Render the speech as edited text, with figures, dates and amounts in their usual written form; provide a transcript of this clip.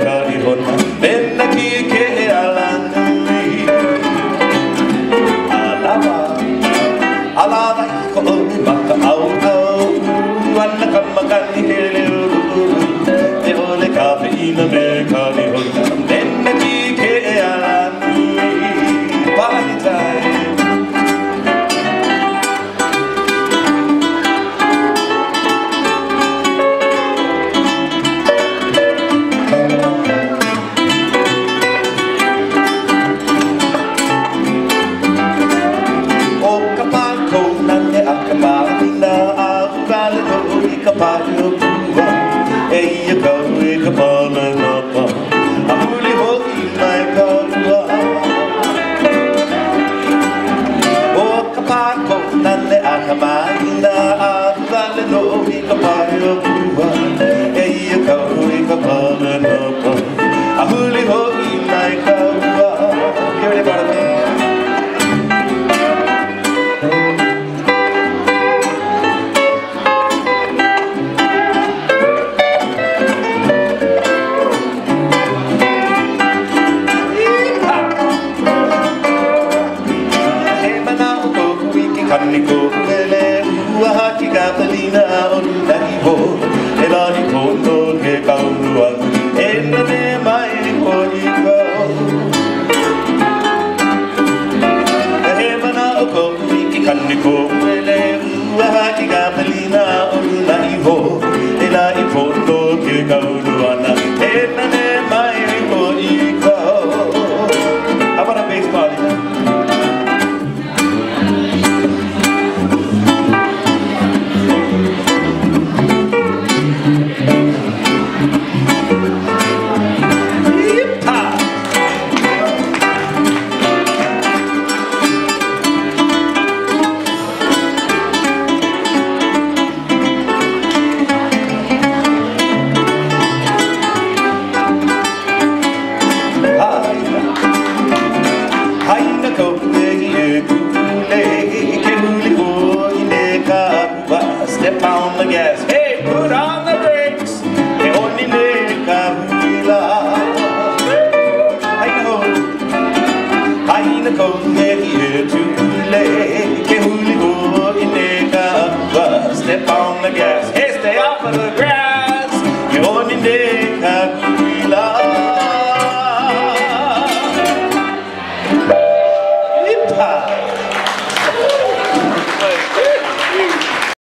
ka I hona Pena ki ke e alanui Alava I ko o maka au au Ana ka makani he leo Te ole ka peina me ka I hona Pena ki ke e alanui Party time Kapayo buwa, eya kawe kapala napa, ahuli ho inay kawa. O kapako nane akamay na ahuli no kapayo buwa, eya kawe kapala napa, ahuli ho inay kawa. Give it about me. Kaniko kele uaha ki kapalina on naiho e lahi kono ke kaurua e nane mai ko iko e he mana o ko ki kaniko kele uaha ki kapalina on naiho e lahi kono ke kaurua e nane mai ko iko. How about a bass party? Step on the gas, hey, put on the brakes. Hey, only make a wheeler. I know, here to